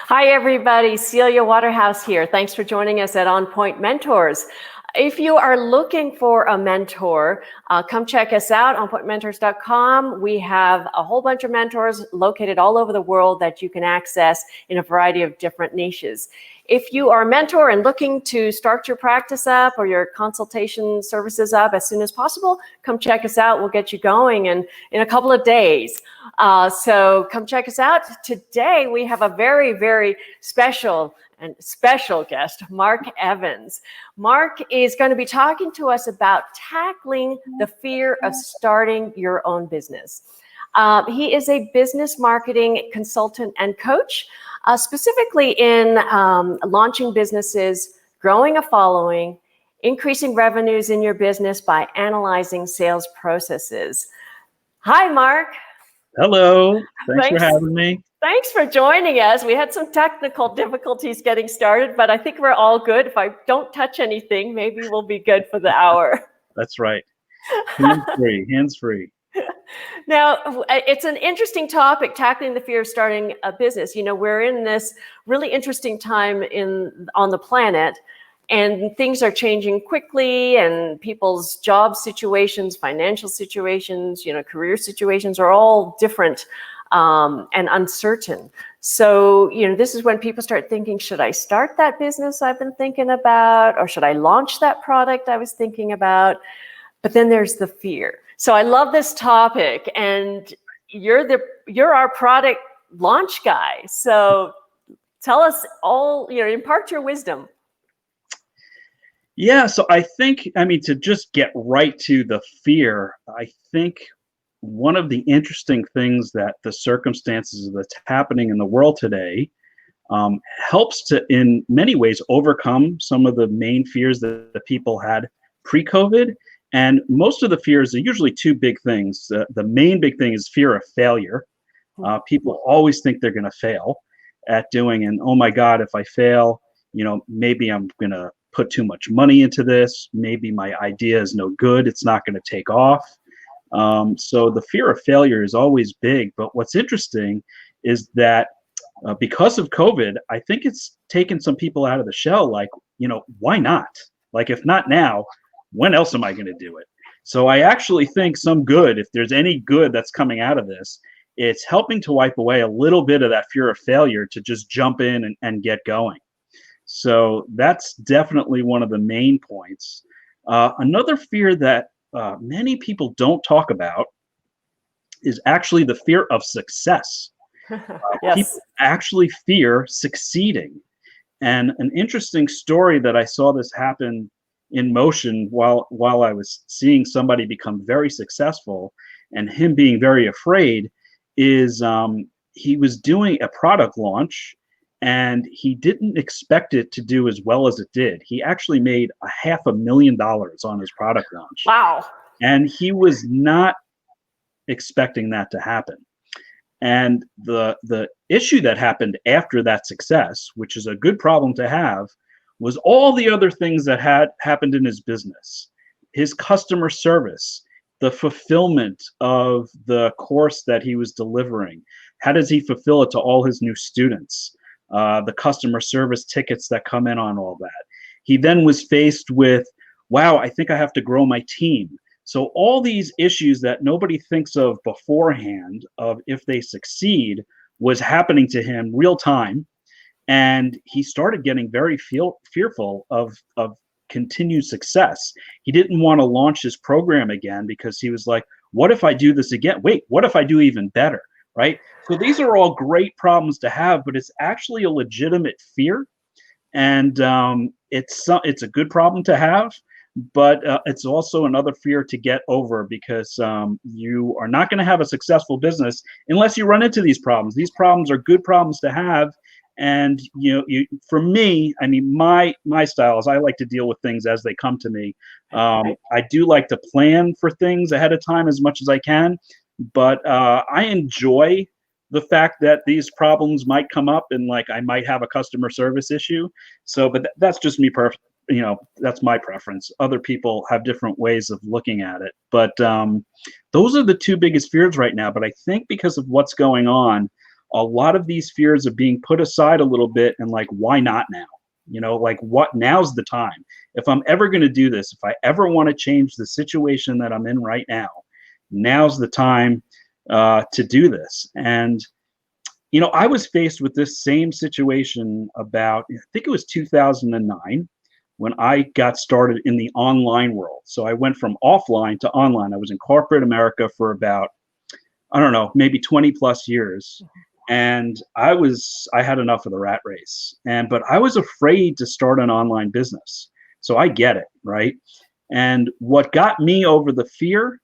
Hi, everybody. Celia Waterhouse here. Thanks for joining us at OnPoint Mentors. If you are looking for a mentor, come check us out on OnPointMentors.com. We have a whole bunch of mentors located all over the world that you can access in a variety of different niches. If you are a mentor and looking to start your practice up or your consultation services up as soon as possible, come check us out. We'll get you going in a couple of days. So come check us out. Today, we have a very, very special guest, Marc Evans. Marc is going to be talking to us about tackling the fear of starting your own business. He is a business marketing consultant and coach, specifically in launching businesses, growing a following, increasing revenues in your business by analyzing sales processes. Hi, Marc. Hello. Thanks for having me. Thanks for joining us. We had some technical difficulties getting started, but I think we're all good. If I don't touch anything, maybe we'll be good for the hour. That's right. Hands-free. Now, it's an interesting topic, tackling the fear of starting a business. You know, we're in this really interesting time on the planet, and things are changing quickly, and people's job situations, financial situations, career situations are all different and uncertain. So, this is when people start thinking, should I start that business I've been thinking about, or should I launch that product I was thinking about? But then there's the fear. So I love this topic, and you're our product launch guy. So tell us all, impart your wisdom. Yeah, so I think, to just get right to the fear, I think one of the interesting things that the circumstances that's happening in the world today helps to, in many ways, overcome some of the main fears that the people had pre-COVID. And most of the fears are usually two big things. The main big thing is fear of failure. People always think they're going to fail at doing, and oh my God, if I fail, maybe I'm going to put too much money into this. Maybe my idea is no good. It's not going to take off. So the fear of failure is always big. But what's interesting is that because of COVID, I think it's taken some people out of the shell. Like, why not? Like, if not now, when else am I going to do it? So I actually think if there's any good that's coming out of this, it's helping to wipe away a little bit of that fear of failure to just jump in and get going. So that's definitely one of the main points. Another fear that many people don't talk about is actually the fear of success. Yes. People actually fear succeeding. And an interesting story that I saw this happen in motion while I was seeing somebody become very successful and him being very afraid is he was doing a product launch and he didn't expect it to do as well as it did. He actually made $500,000 on his product launch. Wow. And he was not expecting that to happen. And the issue that happened after that success, which is a good problem to have, was all the other things that had happened in his business, his customer service, the fulfillment of the course that he was delivering. How does he fulfill it to all his new students? The customer service tickets that come in on all that. He then was faced with, wow, I think I have to grow my team. So all these issues that nobody thinks of beforehand of if they succeed was happening to him real time. And he started getting very fearful of continued success. He didn't want to launch his program again because he was like, what if I do this again? Wait, what if I do even better? Right? So these are all great problems to have, but it's actually a legitimate fear. And it's a good problem to have, but it's also another fear to get over because you are not going to have a successful business unless you run into these problems. These problems are good problems to have. And for me, my style is I like to deal with things as they come to me. I do like to plan for things ahead of time as much as I can, but I enjoy the fact that these problems might come up and like I might have a customer service issue. So, but that's just me that's my preference. Other people have different ways of looking at it, but those are the two biggest fears right now. But I think because of what's going on, a lot of these fears are being put aside a little bit, and like, why not now? You know, like, what, now's the time. If I'm ever going to do this, if I ever want to change the situation that I'm in right now, now's the time to do this. And you know, I was faced with this same situation about, I think it was 2009, when I got started in the online world. So I went from offline to online. I was in corporate America for about, I don't know, maybe 20 plus years. And I had enough of the rat race. But I was afraid to start an online business. So I get it, right? And what got me over the fear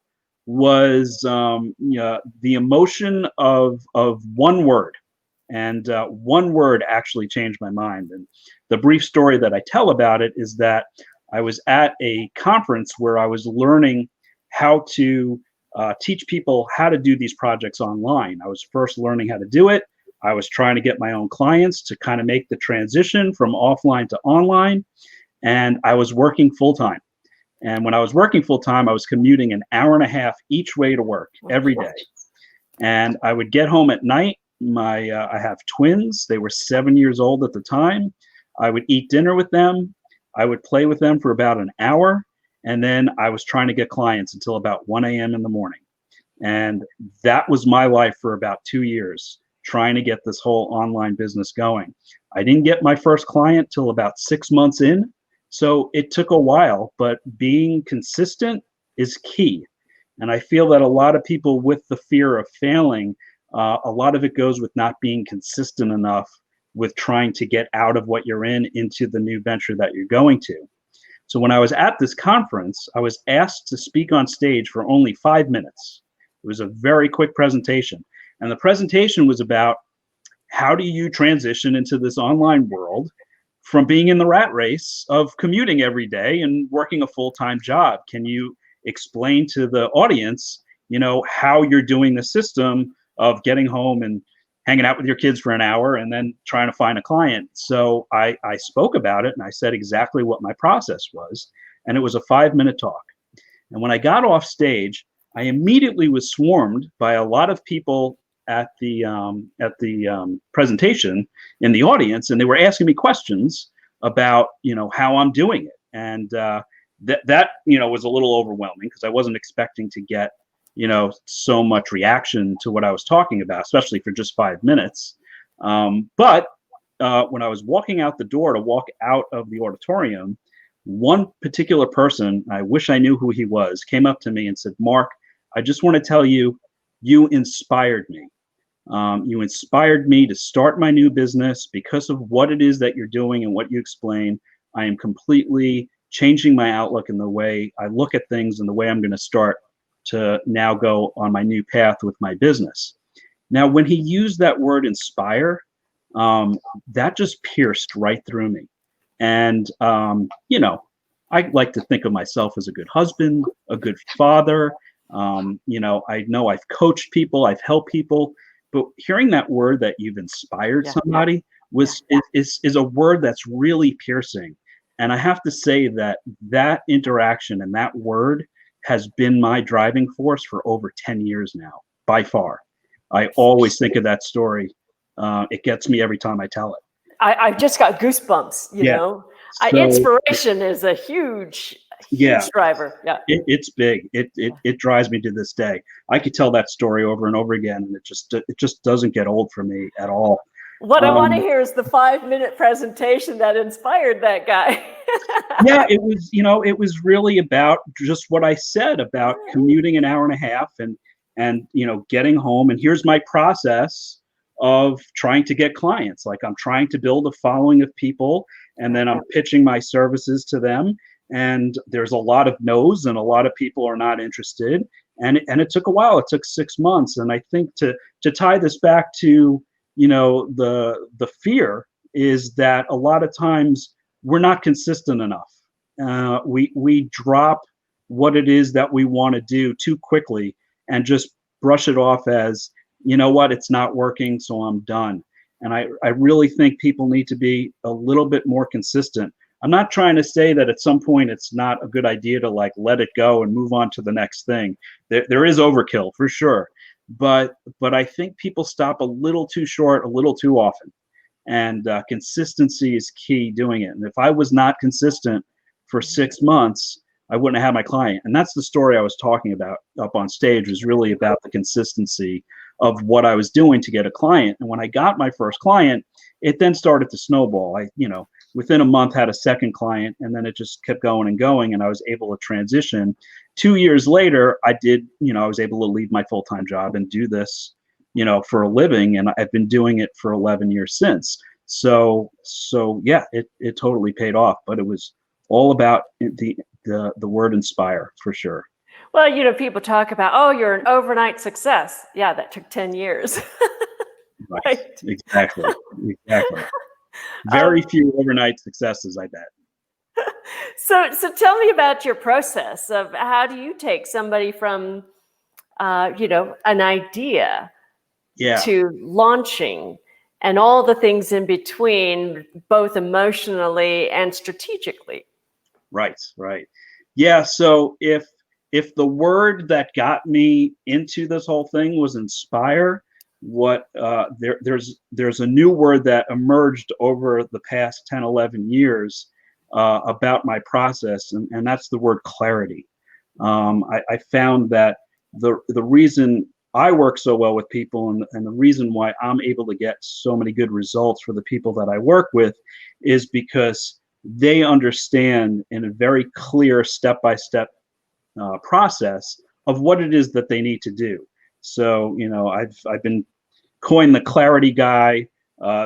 was the emotion of one word. And one word actually changed my mind. And the brief story that I tell about it is that I was at a conference where I was learning how to teach people how to do these projects online. I was first learning how to do it. I was trying to get my own clients to kind of make the transition from offline to online. And I was working full time. And when I was working full time, I was commuting an hour and a half each way to work every day. And I would get home at night. I have twins. They were 7 years old at the time. I would eat dinner with them. I would play with them for about an hour. And then I was trying to get clients until about 1 a.m. in the morning. And that was my life for about 2 years, trying to get this whole online business going. I didn't get my first client till about 6 months in. So it took a while, but being consistent is key. And I feel that a lot of people with the fear of failing, a lot of it goes with not being consistent enough with trying to get out of what you're in into the new venture that you're going to. So when I was at this conference, I was asked to speak on stage for only 5 minutes. It was a very quick presentation. And the presentation was about, how do you transition into this online world from being in the rat race of commuting every day and working a full-time job? Can you explain to the audience, you know, how you're doing the system of getting home and hanging out with your kids for an hour and then trying to find a client? So I spoke about it, and I said exactly what my process was. And it was a 5-minute talk. And when I got off stage, I immediately was swarmed by a lot of people at the presentation in the audience, and they were asking me questions about, you know, how I'm doing it. And that you know, was a little overwhelming, because I wasn't expecting to get, you know, so much reaction to what I was talking about, especially for just 5 minutes. But when I was walking out the door to walk out of the auditorium, one particular person, I wish I knew who he was, came up to me and said, "Mark, I just want to tell you, you inspired me. You inspired me to start my new business because of what it is that you're doing and what you explain. I am completely changing my outlook in the way I look at things and the way I'm going to start to now go on my new path with my business." Now, when he used that word inspire, that just pierced right through me. And, you know, I like to think of myself as a good husband, a good father. You know I've coached people, I've helped people, but hearing that word, that you've inspired somebody, is a word that's really piercing. And I have to say that interaction and that word has been my driving force for over 10 years now, by far. I always think of that story. It gets me every time I tell it. I've just got goosebumps, you know. So, inspiration is a huge driver. Yeah. It's big. It drives me to this day. I could tell that story over and over again, and it just doesn't get old for me at all. What I want to hear is the 5-minute presentation that inspired that guy. Yeah, it was really about just what I said about commuting an hour and a half and you know, getting home. And here's my process of trying to get clients. Like, I'm trying to build a following of people, and then I'm pitching my services to them. And there's a lot of no's, and a lot of people are not interested. And it took a while. It took 6 months. And I think to tie this back to, you know, the fear is that a lot of times we're not consistent enough. We drop what it is that we want to do too quickly and just brush it off as, you know what, it's not working, so I'm done. And I really think people need to be a little bit more consistent. I'm not trying to say that at some point it's not a good idea to, like, let it go and move on to the next thing. There is overkill for sure. but I think people stop a little too short, a little too often. And consistency is key doing it. And if I was not consistent for 6 months, I wouldn't have had my client. And that's the story I was talking about up on stage, was really about the consistency of what I was doing to get a client. And when I got my first client, it then started to snowball. Within a month had a second client, and then it just kept going and going, and I was able to transition. 2 years later, I was able to leave my full-time job and do this, for a living, and I've been doing it for 11 years since. So yeah, it totally paid off, but it was all about the word inspire, for sure. Well, people talk about, oh, you're an overnight success. Yeah, that took 10 years. Right. Exactly. Very few overnight successes, I bet. So tell me about your process of how do you take somebody from, an idea to launching and all the things in between, both emotionally and strategically. Right. Yeah. So if the word that got me into this whole thing was inspire, there's a new word that emerged over the past 10, 11 years about my process, and that's the word clarity. I found that the reason I work so well with people, and the reason why I'm able to get so many good results for the people that I work with, is because they understand in a very clear step-by-step process of what it is that they need to do. So, I've been coined the clarity guy.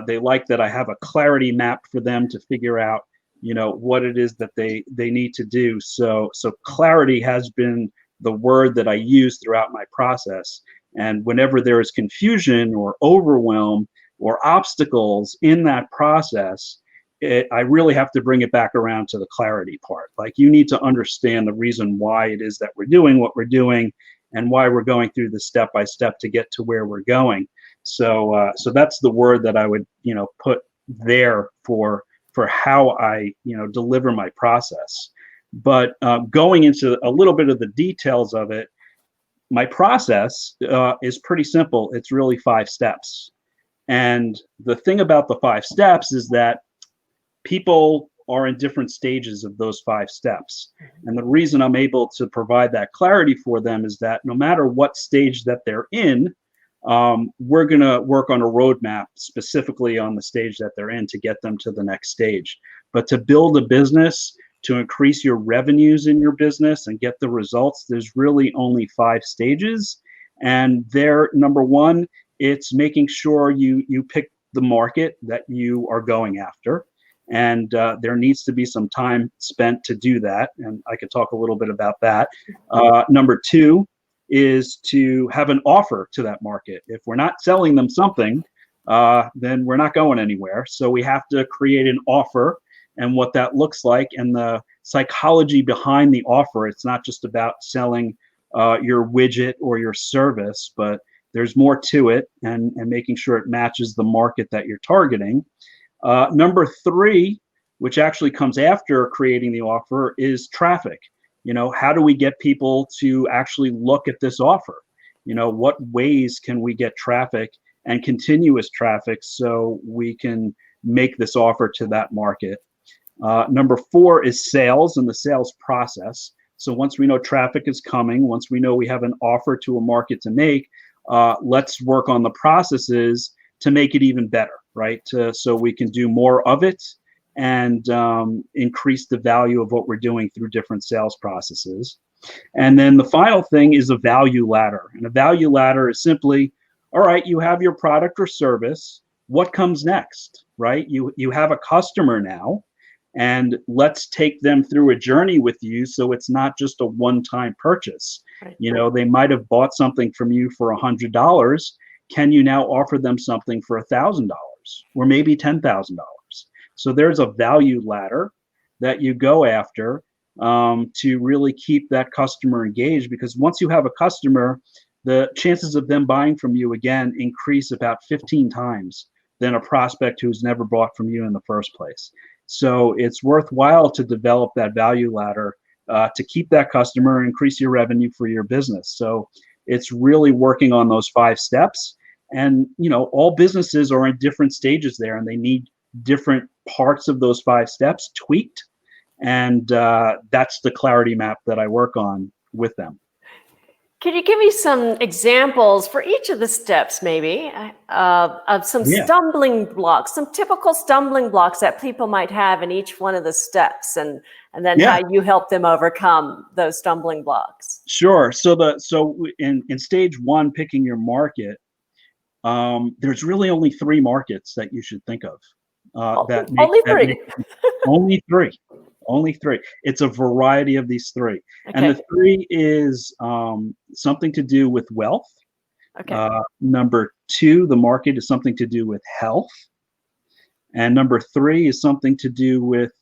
They like that I have a clarity map for them to figure out, what it is that they need to do. So clarity has been the word that I use throughout my process. And whenever there is confusion or overwhelm or obstacles in that process, I really have to bring it back around to the clarity part. Like, you need to understand the reason why it is that we're doing what we're doing, and why we're going through the step by step to get to where we're going. So that's the word that I would put there for how I deliver my process. But going into a little bit of the details of it, my process is pretty simple. It's really 5 steps. And the thing about the 5 steps is that people are in different stages of those 5 steps. And the reason I'm able to provide that clarity for them is that no matter what stage that they're in, we're going to work on a roadmap specifically on the stage that they're in to get them to the next stage. But to build a business, to increase your revenues in your business and get the results, there's really only 5 stages. And they're, number one, it's making sure you pick the market that you are going after. And there needs to be some time spent to do that. And I could talk a little bit about that. Number 2 is to have an offer to that market. If we're not selling them something, then we're not going anywhere. So we have to create an offer, and what that looks like, and the psychology behind the offer. It's not just about selling your widget or your service, but there's more to it, and making sure it matches the market that you're targeting. Number 3, which actually comes after creating the offer, is traffic. How do we get people to actually look at this offer? What ways can we get traffic and continuous traffic so we can make this offer to that market? Number 4 is sales and the sales process. So once we know traffic is coming, once we know we have an offer to a market to make, let's work on the processes to make it even better, right? So we can do more of it and increase the value of what we're doing through different sales processes. And then the final thing is a value ladder. And a value ladder is simply, all right, you have your product or service. What comes next, right? You have a customer now, and let's take them through a journey with you, so it's not just a one-time purchase. Right. They might have bought something from you for $100. Can you now offer them something for $1,000 or maybe $10,000? So there's a value ladder that you go after to really keep that customer engaged, because once you have a customer, the chances of them buying from you again increase about 15 times than a prospect who's never bought from you in the first place. So it's worthwhile to develop that value ladder to keep that customer and increase your revenue for your business. So It's really working on those 5 steps. And, all businesses are in different stages there, and they need different parts of those 5 steps tweaked. And that's the clarity map that I work on with them. Can you give me some examples for each of the steps, maybe, of some stumbling blocks, some typical stumbling blocks that people might have in each one of the steps, and then how you help them overcome those stumbling blocks? Sure. So in stage 1, picking your market, there's really only 3 markets that you should think of. Only 3. Only 3. Only 3. It's a variety of these 3. Okay. And the 3 is something to do with wealth. Okay. Number 2, the market is something to do with health. And number 3 is something to do with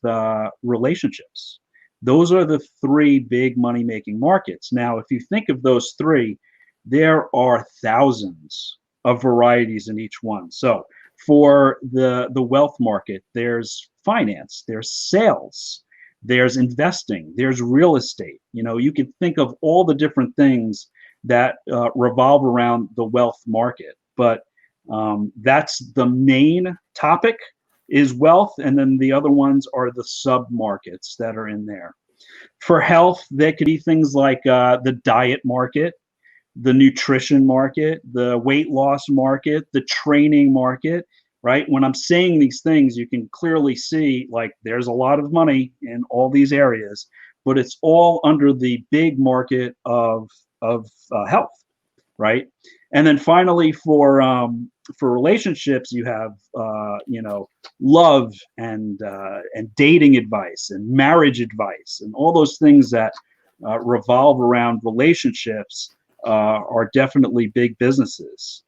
relationships. Those are the 3 big money-making markets. Now, if you think of those 3, there are thousands of varieties in each one. So for the wealth market, there's finance, there's sales, there's investing, there's real estate. You can think of all the different things that revolve around the wealth market, but that's the main topic, is wealth, and then the other ones are the sub markets that are in there. For health, there could be things like the diet market, the nutrition market, the weight loss market, the training market. Right? When I'm saying these things, you can clearly see, like, there's a lot of money in all these areas, but it's all under the big market of health, right? And then finally, for relationships, you have love and dating advice and marriage advice, and all those things that revolve around relationships are definitely big businesses.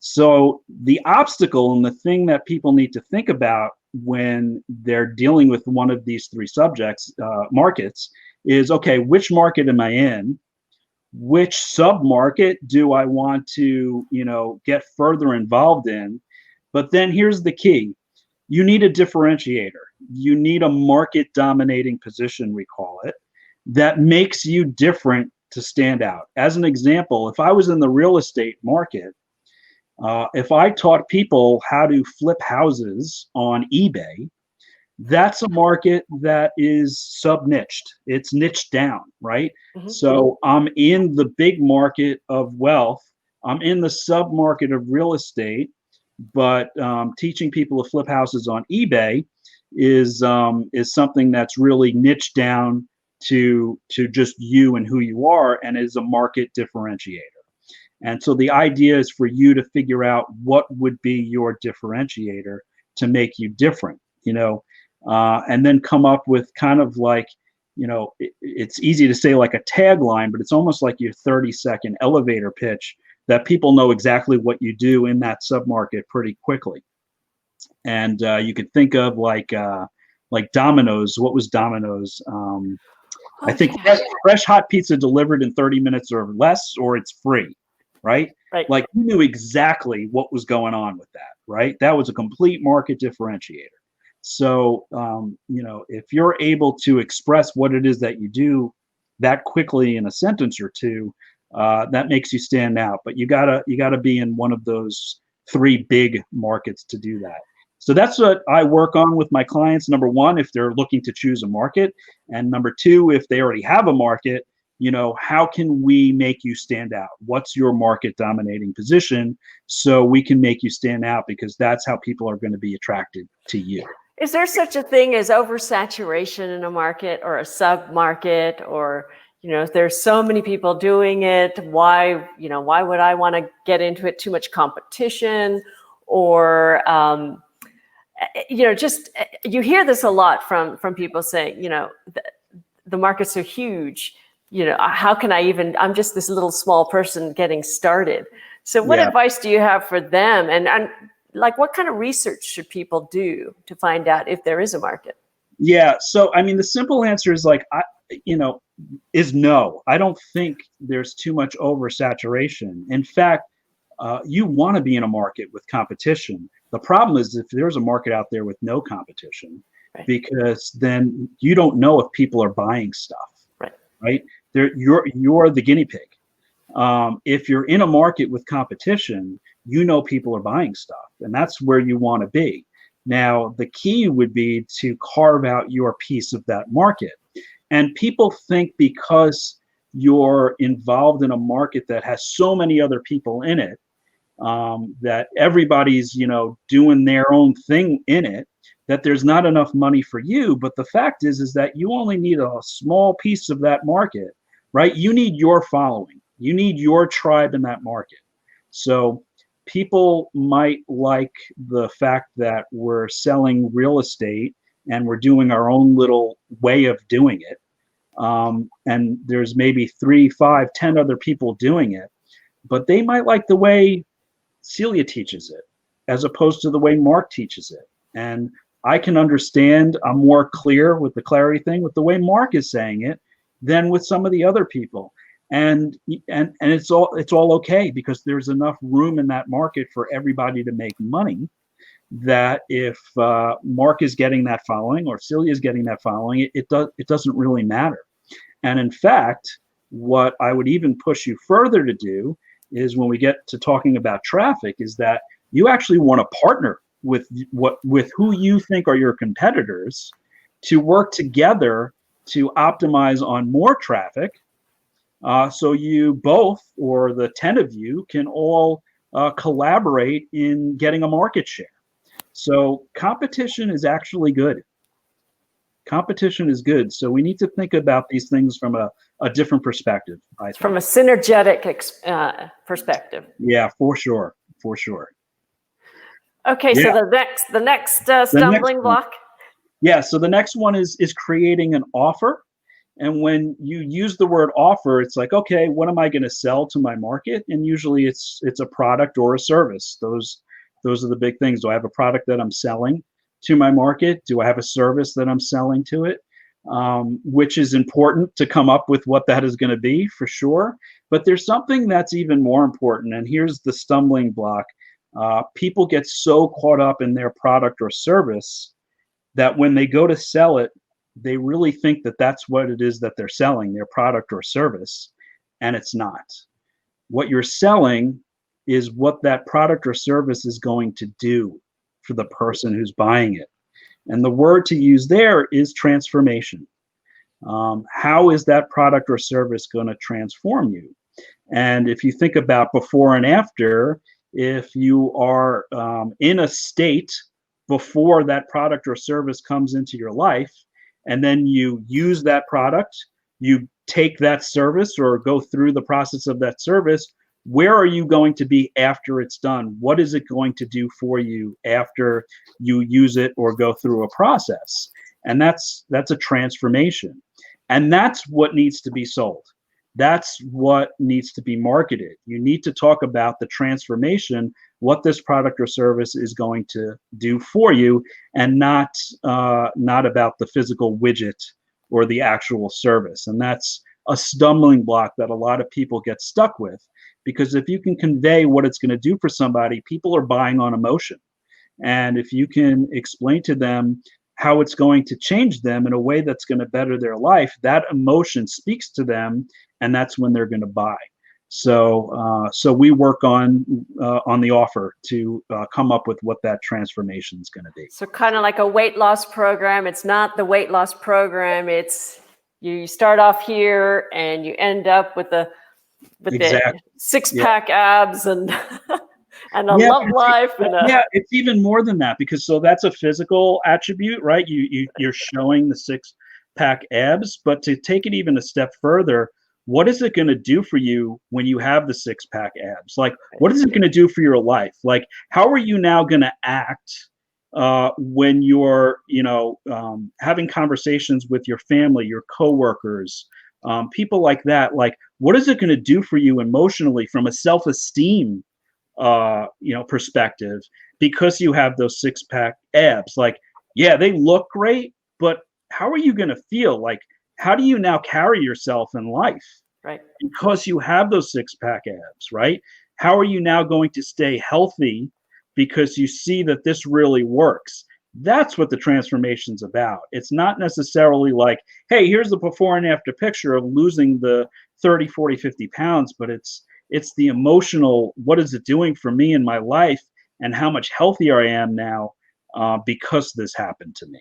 So the obstacle and the thing that people need to think about when they're dealing with one of these 3 subjects, markets, is, okay, which market am I in? Which sub-market do I want to, get further involved in? But then here's the key. You need a differentiator. You need a market dominating position, we call it, that makes you different to stand out. As an example, if I was in the real estate market, if I taught people how to flip houses on eBay, that's a market that is sub-niched. It's niched down, right? Mm-hmm. So I'm in the big market of wealth. I'm in the sub-market of real estate, but teaching people to flip houses on eBay is something that's really niched down to just you and who you are, and is a market differentiator. And so the idea is for you to figure out what would be your differentiator to make you different, and then come up with kind of like, it's easy to say like a tagline, but it's almost like your 30-second elevator pitch that people know exactly what you do in that submarket pretty quickly. And you could think of like Domino's. What was Domino's? I think fresh hot pizza delivered in 30 minutes or less, or it's free. Right? Like, you knew exactly what was going on with that, right? That was a complete market differentiator. So, if you're able to express what it is that you do that quickly in a sentence or 2, that makes you stand out. But you gotta be in one of those 3 big markets to do that. So that's what I work on with my clients. Number 1, if they're looking to choose a market, and number 2, if they already have a market, how can we make you stand out? What's your market dominating position so we can make you stand out, because that's how people are going to be attracted to you. Is there such a thing as oversaturation in a market or a sub-market, or, there's so many people doing it, why would I want to get into it? Too much competition, or, just, you hear this a lot from people saying, the markets are huge. How can I'm just this little small person getting started. So what advice do you have for them? And like, what kind of research should people do to find out if there is a market? Yeah. So, I mean, the simple answer is like, is no. I don't think there's too much oversaturation. In fact, you want to be in a market with competition. The problem is if there's a market out there with no competition, because then you don't know if people are buying stuff. Right? You're the guinea pig. If you're in a market with competition, you know people are buying stuff, and that's where you want to be. Now, the key would be to carve out your piece of that market. And people think because you're involved in a market that has so many other people in it, that everybody's, doing their own thing in it, that there's not enough money for you. But the fact is that you only need a small piece of that market, right? You need your following. You need your tribe in that market. So people might like the fact that we're selling real estate and we're doing our own little way of doing it. And there's maybe 3, 5, 10 other people doing it, but they might like the way Celia teaches it as opposed to the way Marc teaches it. And I can understand, I'm more clear with the clarity thing with the way Marc is saying it than with some of the other people. And it's all okay, because there's enough room in that market for everybody to make money, that if Marc is getting that following or Celia is getting that following, it doesn't really matter. And in fact, what I would even push you further to do is, when we get to talking about traffic, is that you actually want to partner with who you think are your competitors to work together to optimize on more traffic. So you both, or the 10 of you, can all collaborate in getting a market share. So competition is actually good. Competition is good. So we need to think about these things from a different perspective, I think. From a synergetic perspective. Yeah, for sure. For sure. Okay, Yeah. so the next stumbling block. Yeah, so the next one is creating an offer. And when you use the word offer, it's like, okay, what am I going to sell to my market? And usually it's a product or a service. Those are the big things. Do I have a product that I'm selling to my market? Do I have a service that I'm selling to it? Which is important to come up with what that is going to be, for sure. But there's something that's even more important. And here's the stumbling block. People get so caught up in their product or service that when they go to sell it, they really think that that's what it is that they're selling, their product or service, and it's not. What you're selling is what that product or service is going to do for the person who's buying it. And the word to use there is transformation. How is that product or service going to transform you? And if you think about before and after, if you are in a state before that product or service comes into your life, and then you use that product, you take that service or go through the process of that service, where are you going to be after it's done? What is it going to do for you after you use it or go through a process? And that's a transformation. And that's what needs to be sold. That's what needs to be marketed. You need to talk about the transformation, what this product or service is going to do for you, and not about the physical widget or the actual service. And that's a stumbling block that a lot of people get stuck with, because if you can convey what it's going to do for somebody, people are buying on emotion. And if you can explain to them how it's going to change them in a way that's going to better their life, that emotion speaks to them, and that's when they're going to buy. So we work on the offer to come up with what that transformation is going to be. So kind of like a weight loss program. It's not the weight loss program. It's you start off here and you end up with the six-pack abs and and a love life. Yeah, it's even more than that, because so that's a physical attribute, right? You're showing the six-pack abs, but to take it even a step further, what is it going to do for you when you have the six-pack abs? Like, what is it going to do for your life? Like, how are you now going to act when you're, having conversations with your family, your coworkers, people like that? Like, what is it going to do for you emotionally from a self-esteem, perspective, because you have those six-pack abs? Like, yeah, they look great, but how are you going to feel? Like, how do you now carry yourself in life? Right. Because you have those six-pack abs, right? How are you now going to stay healthy because you see that this really works? That's what the transformation's about. It's not necessarily like, hey, here's the before and after picture of losing the 30, 40, 50 pounds, but it's the emotional, what is it doing for me in my life and how much healthier I am now because this happened to me.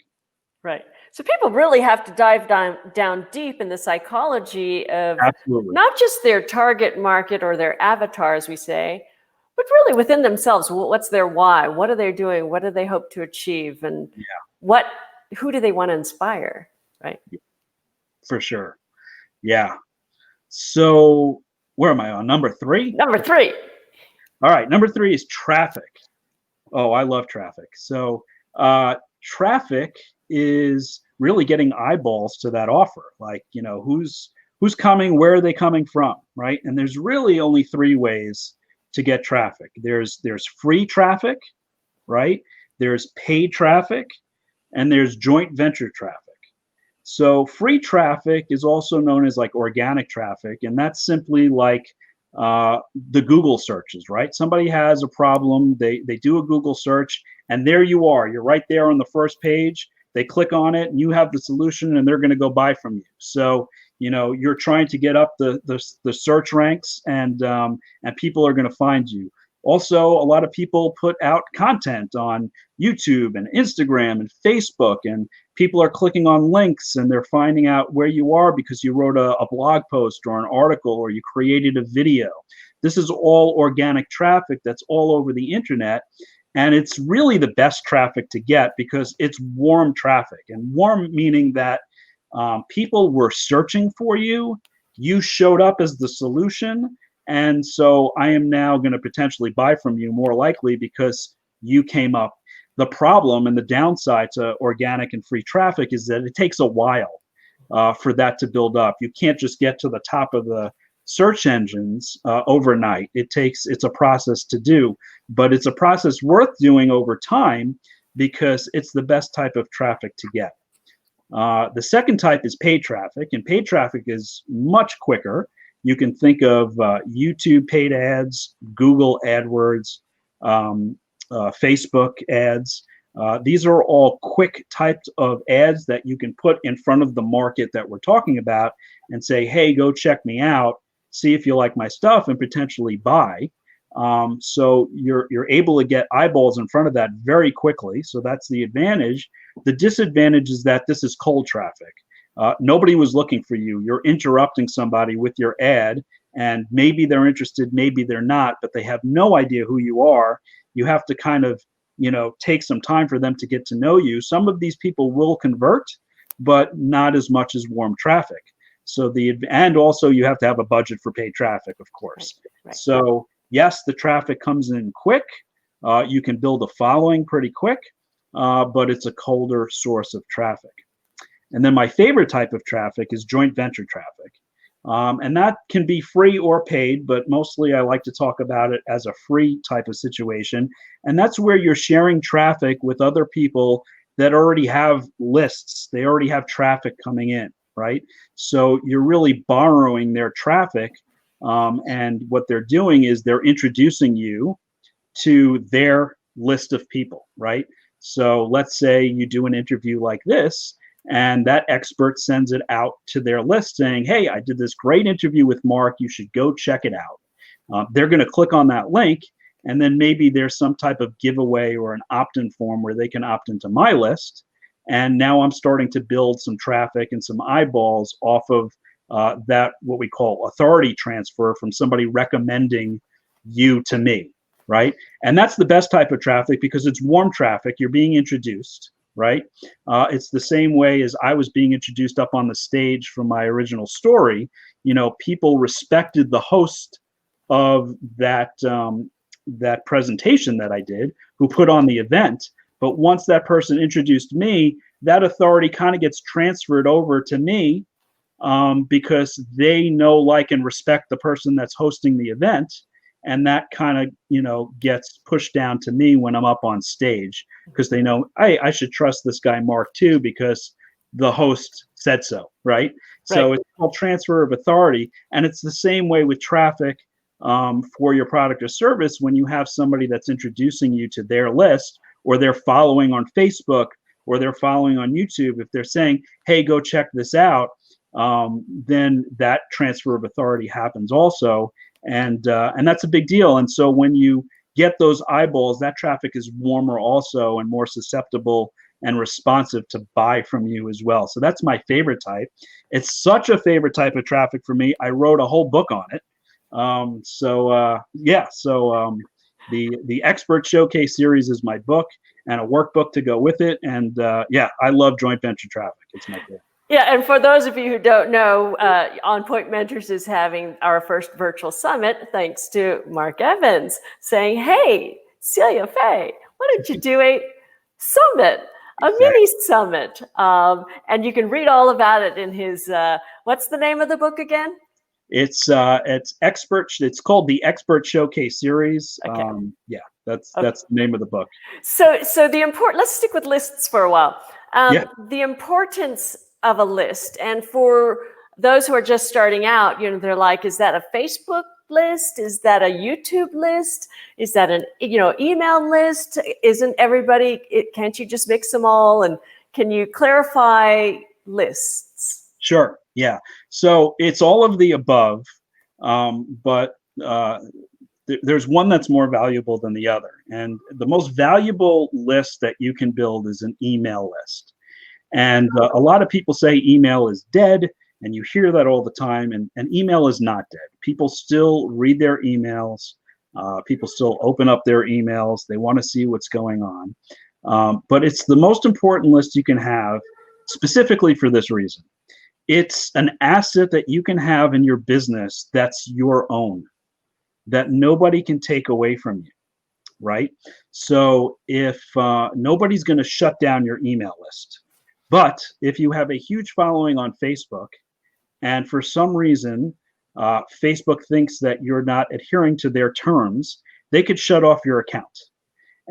Right. So people really have to dive down deep in the psychology of Absolutely. not just their target market or their avatar, as we say, but really within themselves. What's their why? What are they doing? What do they hope to achieve? And Yeah, who do they want to inspire? Right. for sure. Yeah. So where am I on? Number 3? Number 3. All right. Number 3 is traffic. Oh, I love traffic. So traffic is really getting eyeballs to that offer. Like, who's coming, where are they coming from, right? And there's really only 3 ways to get traffic. There's free traffic, right? There's paid traffic, and there's joint venture traffic. So free traffic is also known as like organic traffic, and that's simply like the Google searches, right? Somebody has a problem, they do a Google search, and there you are. You're right there on the first page. They click on it, and you have the solution, and they're going to go buy from you. So you're trying to get up the search ranks, and people are going to find you. Also, a lot of people put out content on YouTube and Instagram and Facebook, and people are clicking on links and they're finding out where you are because you wrote a blog post or an article or you created a video. This is all organic traffic that's all over the internet. And it's really the best traffic to get because it's warm traffic. And warm meaning that people were searching for you. You showed up as the solution. And so I am now going to potentially buy from you more likely because you came up. The problem and the downside to organic and free traffic is that it takes a while for that to build up. You can't just get to the top of the search engines overnight. It's a process to do, but it's a process worth doing over time because it's the best type of traffic to get. The second type is paid traffic, and paid traffic is much quicker. You can think of YouTube paid ads, Google AdWords, Facebook ads. These are all quick types of ads that you can put in front of the market that we're talking about and say, hey, go check me out, see if you like my stuff, and potentially buy. So you're able to get eyeballs in front of that very quickly. So that's the advantage. The disadvantage is that this is cold traffic. Nobody was looking for you. You're interrupting somebody with your ad, and maybe they're interested, maybe they're not, but they have no idea who you are. You have to kind of, take some time for them to get to know you. Some of these people will convert, but not as much as warm traffic. So and also you have to have a budget for paid traffic, of course. Right. So yes, the traffic comes in quick. You can build a following pretty quick, but it's a colder source of traffic. And then my favorite type of traffic is joint venture traffic. And that can be free or paid, but mostly I like to talk about it as a free type of situation. And that's where you're sharing traffic with other people that already have lists. They already have traffic coming in, right? So you're really borrowing their traffic. And what they're doing is they're introducing you to their list of people, right? So let's say you do an interview like this, and that expert sends it out to their list saying, hey, I did this great interview with Mark. You should go check it out. They're going to click on that link, and then maybe there's some type of giveaway or an opt-in form where they can opt into my list. And now I'm starting to build some traffic and some eyeballs off of that, what we call authority transfer from somebody recommending you to me, right? And that's the best type of traffic because it's warm traffic. You're being introduced. Right? It's the same way as I was being introduced up on the stage from my original story. People respected the host of that that presentation that I did, who put on the event. But once that person introduced me, that authority kind of gets transferred over to me because they know, like, and respect the person that's hosting the event. And that kind of, gets pushed down to me when I'm up on stage because they know, hey, I should trust this guy, Mark, too, because the host said so, right? So it's called transfer of authority. And it's the same way with traffic for your product or service when you have somebody that's introducing you to their list or they're following on Facebook, or they're following on YouTube, if they're saying, hey, go check this out, then that transfer of authority happens also. And that's a big deal. And so when you get those eyeballs, that traffic is warmer also and more susceptible and responsive to buy from you as well. So that's my favorite type. It's such a favorite type of traffic for me. I wrote a whole book on it. The Expert Showcase series is my book, and a workbook to go with it. And I love joint venture traffic. It's my favorite. Yeah, and for those of you who don't know, OnPoint Mentors is having our first virtual summit thanks to Marc Evans saying, hey, Celia Faye, why don't you do a summit, a mini summit? And you can read all about it in his, what's the name of the book again? It's expert. It's called the Expert Showcase series. Okay. That's the name of the book. So let's stick with lists for a while. The importance of a list, and for those who are just starting out, they're like, is that a Facebook list? Is that a YouTube list? Is that an email list? Isn't everybody? Can't you just mix them all? And can you clarify lists? Sure. Yeah. So it's all of the above, but there's one that's more valuable than the other. And the most valuable list that you can build is an email list. And a lot of people say email is dead, and you hear that all the time. And email is not dead. People still read their emails. People still open up their emails. They want to see what's going on. But it's the most important list you can have, specifically for this reason. It's an asset that you can have in your business that's your own, that nobody can take away from you, right? So if nobody's going to shut down your email list, but if you have a huge following on Facebook, and for some reason Facebook thinks that you're not adhering to their terms, they could shut off your account.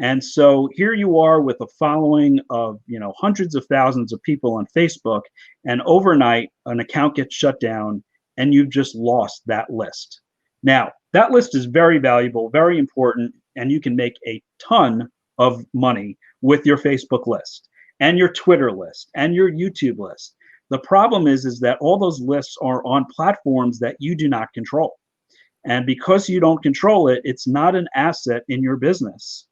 And so here you are with a following of hundreds of thousands of people on Facebook, and overnight an account gets shut down and you've just lost that list. Now, that list is very valuable, very important, and you can make a ton of money with your Facebook list and your Twitter list and your YouTube list. The problem is that all those lists are on platforms that you do not control. And because you don't control it, it's not an asset in your business.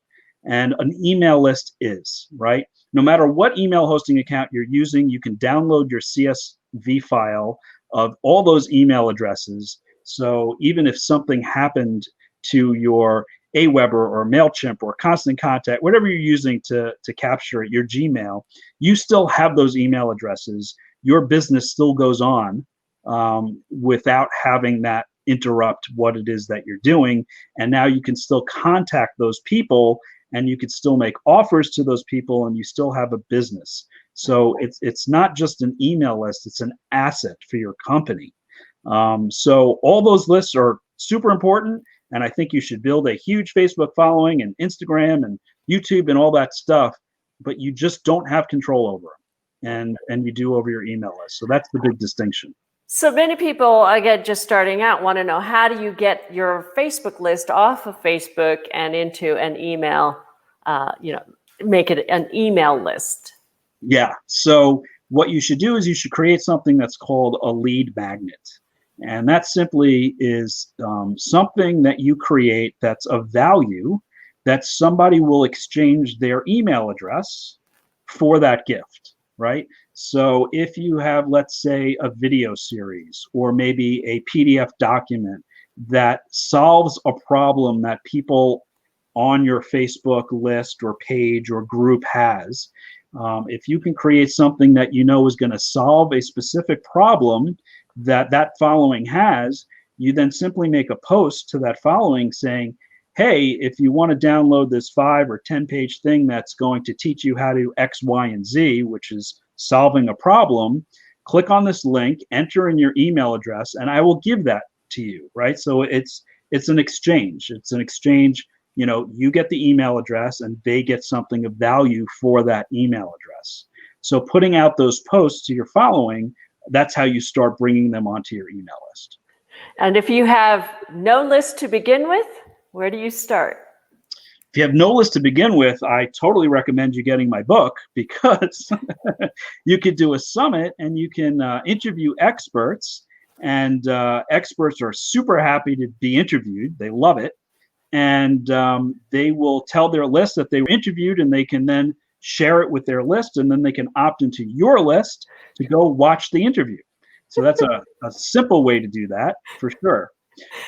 And an email list is, right? No matter what email hosting account you're using, you can download your CSV file of all those email addresses. So even if something happened to your Aweber or MailChimp or Constant Contact, whatever you're using to capture it, your Gmail, you still have those email addresses. Your business still goes on without having that interrupt what it is that you're doing. And now you can still contact those people, and you could still make offers to those people, and you still have a business. So it's not just an email list, it's an asset for your company. So all those lists are super important, and I think you should build a huge Facebook following and Instagram and YouTube and all that stuff, but you just don't have control over them, and you do over your email list. So that's the big distinction. So many people, again, just starting out, want to know, how do you get your Facebook list off of Facebook and into an email, make it an email list? Yeah. So what you should do is you should create something that's called a lead magnet. And that simply is something that you create that's of value, that somebody will exchange their email address for that gift, right? So if you have, let's say, a video series or maybe a PDF document that solves a problem that people on your Facebook list or page or group has, if you can create something that is going to solve a specific problem that following has, you then simply make a post to that following saying, hey, if you want to download this 5 or 10 page thing that's going to teach you how to X, Y, and Z, which is solving a problem, click on this link, enter in your email address, and I will give that to you, right? So it's an exchange. It's an exchange. You get the email address and they get something of value for that email address. So putting out those posts to your following, that's how you start bringing them onto your email list. And if you have no list to begin with, where do you start? If you have no list to begin with, I totally recommend you getting my book, because you could do a summit and you can interview experts, and experts are super happy to be interviewed. They love it. And they will tell their list that they were interviewed, and they can then share it with their list, and then they can opt into your list to go watch the interview. So that's a simple way to do that, for sure.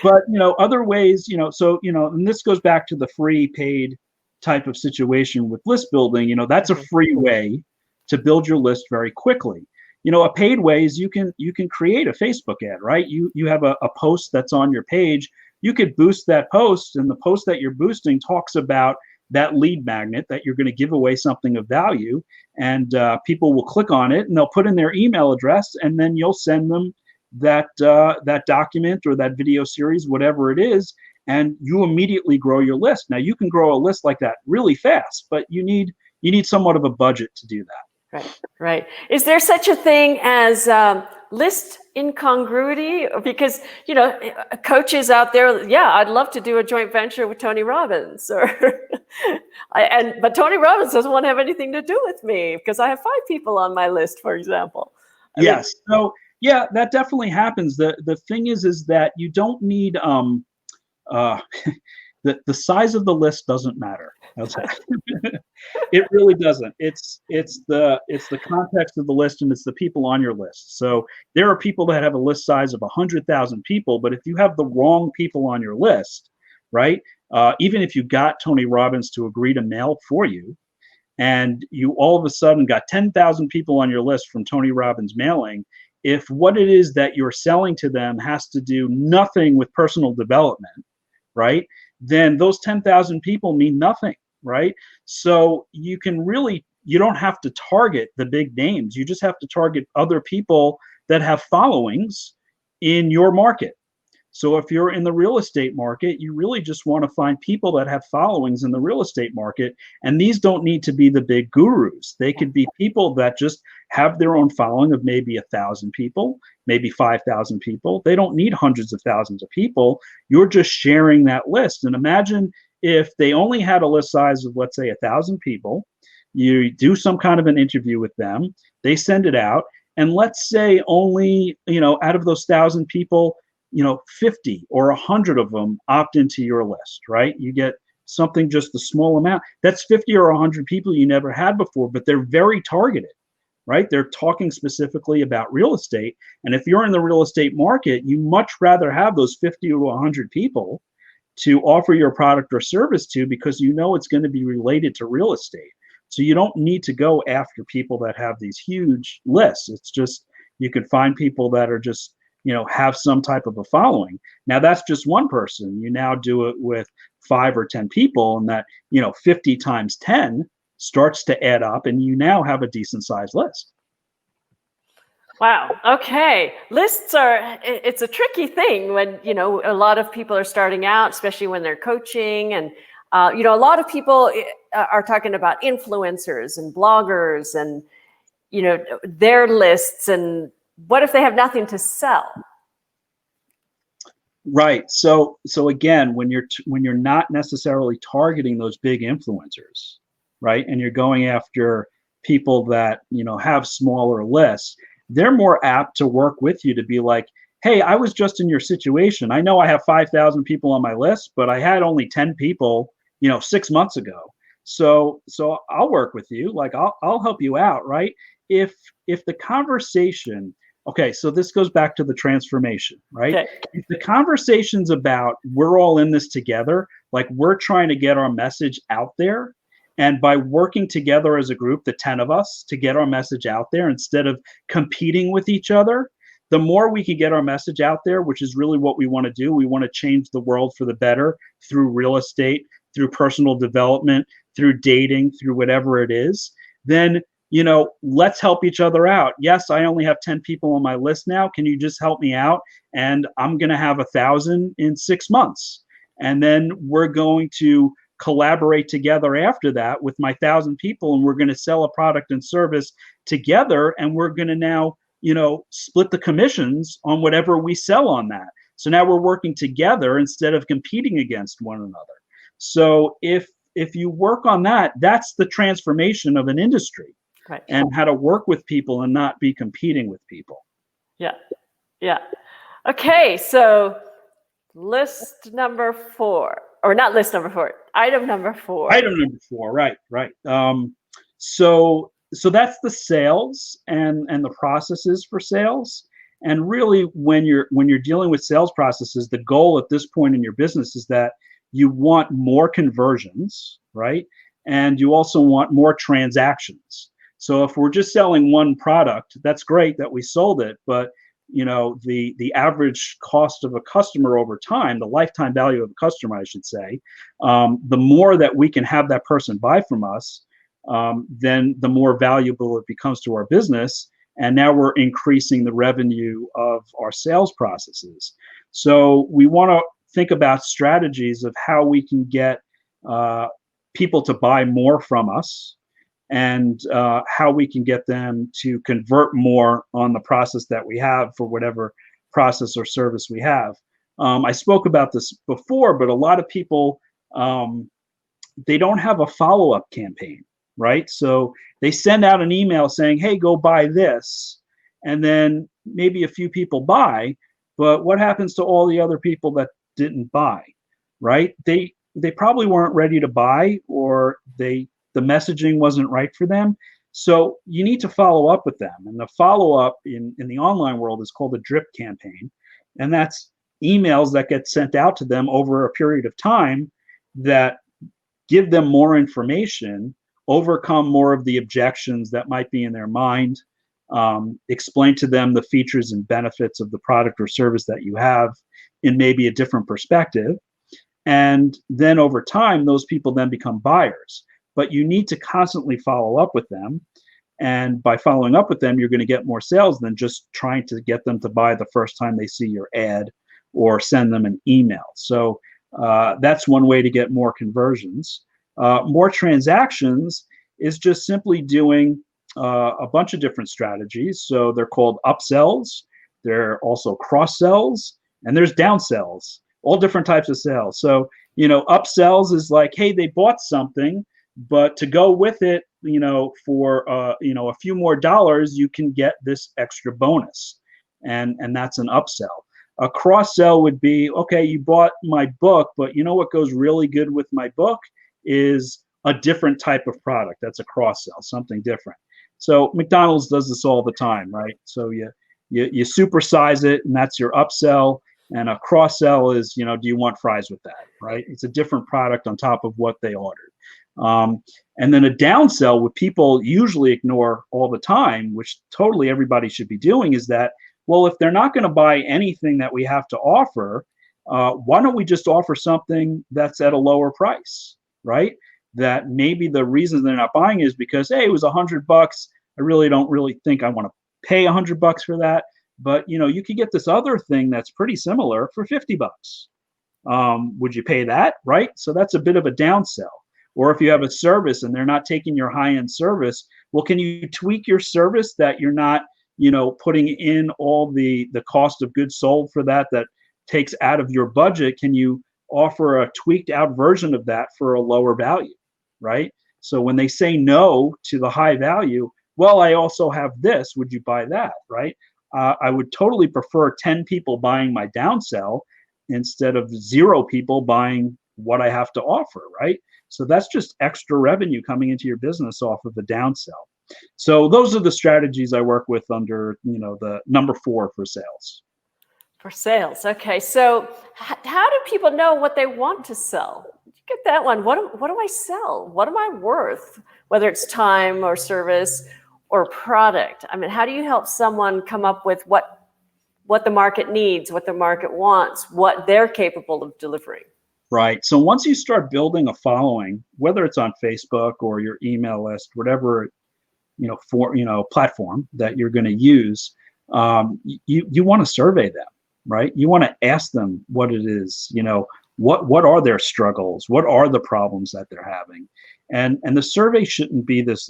But other ways, and this goes back to the free paid type of situation with list building. That's a free way to build your list very quickly. A paid way is you can create a Facebook ad, right? You have a post that's on your page. You could boost that post, and the post that you're boosting talks about that lead magnet that you're going to give away something of value, and people will click on it and they'll put in their email address, and then you'll send them that document or that video series, whatever it is, and you immediately grow your list. Now you can grow a list like that really fast, but you need somewhat of a budget to do that. Right. Is there such a thing as list incongruity? Because coaches out there, I'd love to do a joint venture with Tony Robbins, but Tony Robbins doesn't want to have anything to do with me because I have 5 people on my list, for example. Yes. So yeah, that definitely happens. The thing is that you don't need the size of the list doesn't matter. It really doesn't. It's the context of the list, and it's the people on your list. So there are people that have a list size of 100,000 people, but if you have the wrong people on your list, right? Even if you got Tony Robbins to agree to mail for you, and you all of a sudden got 10,000 people on your list from Tony Robbins mailing, if what it is that you're selling to them has to do nothing with personal development, right? Then those 10,000 people mean nothing, right? So you don't have to target the big names. You just have to target other people that have followings in your market. So if you're in the real estate market, you really just want to find people that have followings in the real estate market. And these don't need to be the big gurus. They could be people that just have their own following of maybe 1,000 people, maybe 5,000 people. They don't need hundreds of thousands of people. You're just sharing that list. And imagine if they only had a list size of, let's say, 1,000 people. You do some kind of an interview with them. They send it out. And let's say only, out of those 1,000 people, 50 or 100 of them opt into your list, right? You get something, just a small amount. That's 50 or 100 people you never had before, but they're very targeted, right? They're talking specifically about real estate. And if you're in the real estate market, you much rather have those 50 or 100 people to offer your product or service to, because it's going to be related to real estate. So you don't need to go after people that have these huge lists. It's just, you can find people that are just, have some type of a following. Now that's just one person. You now do it with 5 or 10 people, and that, 50 times 10 starts to add up, and you now have a decent sized list. Wow. Okay. Lists it's a tricky thing when, a lot of people are starting out, especially when they're coaching. And, a lot of people are talking about influencers and bloggers and, their lists. And what if they have nothing to sell? Right. So again, when you're not necessarily targeting those big influencers, right, and you're going after people that have smaller lists, they're more apt to work with you to be like, hey, I was just in your situation. I know I have 5,000 people on my list, but I had only 10 people, 6 months ago. So I'll work with you. Like I'll help you out, right? If the conversation, okay, so this goes back to the transformation, right? Okay. If the conversation's about we're all in this together, like we're trying to get our message out there, and by working together as a group, the 10 of us, to get our message out there instead of competing with each other, the more we can get our message out there, which is really what we want to do. We want to change the world for the better through real estate, through personal development, through dating, through whatever it is. Then let's help each other out. Yes, I only have 10 people on my list now. Can you just help me out? And I'm going to have 1,000 in 6 months. And then we're going to collaborate together after that with my 1,000 people, and we're going to sell a product and service together. And we're going to now, split the commissions on whatever we sell on that. So now we're working together instead of competing against one another. So if if you work on that, that's the transformation of an industry, Right. and how to work with people and not be competing with people. Yeah. Yeah. Okay. So list number 4, or not list number 4, item number 4. Item number 4, right, right. So that's the sales and the processes for sales. And really, when you're dealing with sales processes, the goal at this point in your business is that you want more conversions, right? And you also want more transactions. So if we're just selling one product, that's great that we sold it, but the average cost of a customer over time, the lifetime value of a customer, I should say, the more that we can have that person buy from us, then the more valuable it becomes to our business. And now we're increasing the revenue of our sales processes. So we want to think about strategies of how we can get people to buy more from us, and how we can get them to convert more on the process that we have for whatever process or service we have. I spoke about this before, but a lot of people, they don't have a follow-up campaign, right? So they send out an email saying, hey, go buy this. And then maybe a few people buy, but what happens to all the other people that didn't buy, right? They probably weren't ready to buy, or the messaging wasn't right for them. So you need to follow up with them. And the follow-up in the online world is called a drip campaign. And that's emails that get sent out to them over a period of time that give them more information, overcome more of the objections that might be in their mind, explain to them the features and benefits of the product or service that you have in maybe a different perspective. And then over time, those people then become buyers. But you need to constantly follow up with them. And by following up with them, you're going to get more sales than just trying to get them to buy the first time they see your ad or send them an email. So that's one way to get more conversions. More transactions is just simply doing a bunch of different strategies. So they're called upsells. They're also cross sells, and there's downsells, all different types of sales. So, upsells is like, hey, they bought something, but to go with it, for a few more dollars, you can get this extra bonus, and that's an upsell. A cross sell would be, okay, you bought my book, but what goes really good with my book is a different type of product. That's a cross sell, something different. So McDonald's does this all the time, right? So you supersize it, and that's your upsell. And a cross sell is, do you want fries with that, right? It's a different product on top of what they ordered. And then a downsell, what people usually ignore all the time, which totally everybody should be doing, is that, well, if they're not going to buy anything that we have to offer, why don't we just offer something that's at a lower price, right? That maybe the reason they're not buying is because, hey, it was $100. I don't really think I want to pay $100 for that. But you could get this other thing that's pretty similar for $50. Would you pay that, right? So that's a bit of a downsell. Or if you have a service and they're not taking your high-end service, well, can you tweak your service that you're not, putting in all the cost of goods sold for that takes out of your budget? Can you offer a tweaked out version of that for a lower value, right? So when they say no to the high value, well, I also have this, would you buy that, right? I would totally prefer 10 people buying my downsell instead of 0 people buying what I have to offer, right? So that's just extra revenue coming into your business off of the downsell. So those are the strategies I work with under, the number 4 for sales. For sales. Okay. So how do people know what they want to sell? Did you get that one? What do I sell? What am I worth? Whether it's time or service or product. I mean, how do you help someone come up with what the market needs, what the market wants, what they're capable of delivering? Right. So once you start building a following, whether it's on Facebook or your email list, whatever, platform that you're going to use, you want to survey them, right? You want to ask them what it is, what are their struggles? What are the problems that they're having? And the survey shouldn't be this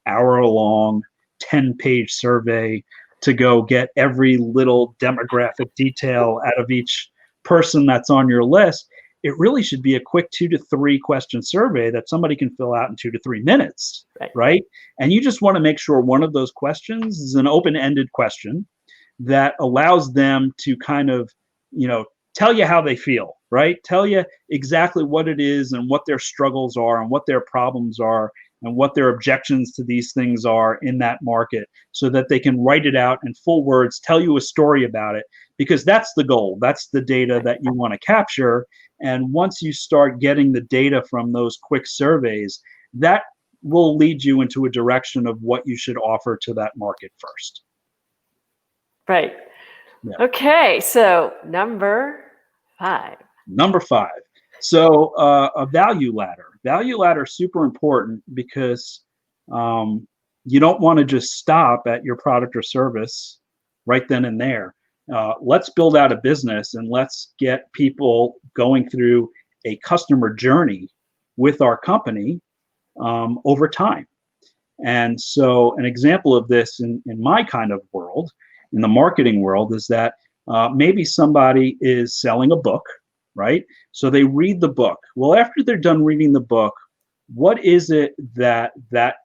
hour-long, 10-page survey to go get every little demographic detail out of each person that's on your list. it really should be a quick 2 to 3 question survey that somebody can fill out in 2 to 3 minutes, right? And you just want to make sure one of those questions is an open-ended question that allows them to kind of, tell you how they feel, right? Tell you exactly what it is and what their struggles are and what their problems are and what their objections to these things are in that market, so that they can write it out in full words, tell you a story about it, because that's the goal. That's the data that you want to capture. And once you start getting the data from those quick surveys, that will lead you into a direction of what you should offer to that market first. Right. Yeah. Okay, so number 5. Number 5. So a value ladder. Value ladder is super important because you don't want to just stop at your product or service right then and there. Let's build out a business and let's get people going through a customer journey with our company over time. And so an example of this in my kind of world, in the marketing world, is that maybe somebody is selling a book, right? So they read the book. Well, after they're done reading the book, what is it that